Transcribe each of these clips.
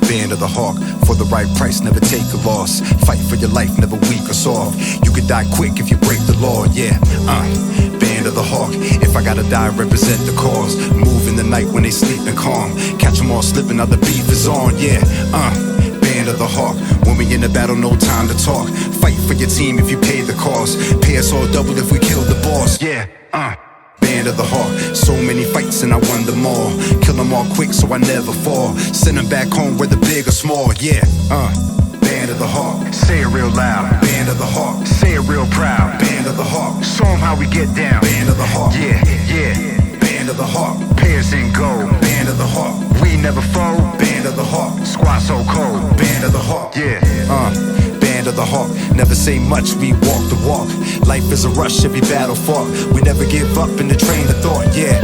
Band of the Hawk, for the right price, never take a loss. Fight for your life, never weak or soft. You could die quick if you break the law, yeah. Band of the Hawk, if I gotta die, represent the cause. Move in the night when they sleeping calm. Catch them all slipping, now the beef is on, yeah. Band of the Hawk, when we in the battle, no time to talk. Fight for your team if you pay the cost. Pay us all double if we kill the boss, yeah. Band of the Hawk, so many fights and I won them all. Kill them all quick so I never fall. Send them back home whether big or small, yeah. Band of the Hawk, say it real loud. Band of the Hawk, say it real proud. Band of the Hawk, show them how we get down. Band of the Hawk, yeah, yeah. Band of the Hawk, pay us in gold. Band of the Hawk, we never fold. Band of the Hawk, squad so cold. Band of the Hawk, yeah. Band of the Hawk, never say much, we walk the walk. Life is a rush, every battle fought. We never give up in the train of thought, yeah.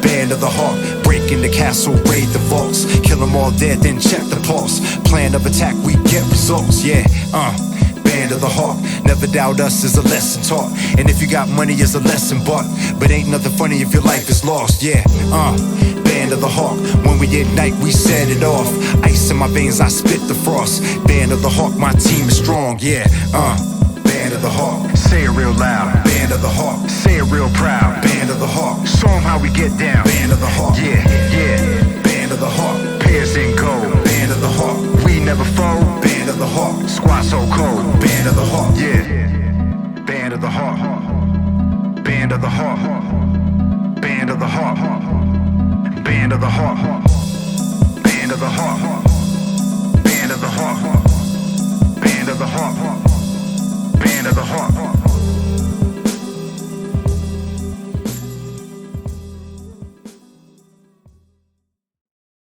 Band of the Hawk, break in the castle, raid the vaults. Kill them all dead, then check the pulse. Plan of attack, we get results, yeah. Band of the Hawk, never doubt us is a lesson taught. And if you got money, it's a lesson bought. But ain't nothing funny if your life is lost, yeah. Band of the Hawk, when we ignite, we set it off. Ice in my veins, I spit the frost. Band of the Hawk, my team is strong, yeah. Band of the Hawk, say it real loud. Band of the Hawk, say it real proud. Band of the Hawk, show them how we get down. Band of the Hawk, yeah, yeah. Band of the Hawk, pay us in gold. Band of the Hawk, we never fold. Band of the Hawk, squad so cold. Band of the Hawk, yeah. Band of the Hawk, Band of the Hawk, Band of the Hawk, Band of the Hawk, Band of the Hawk.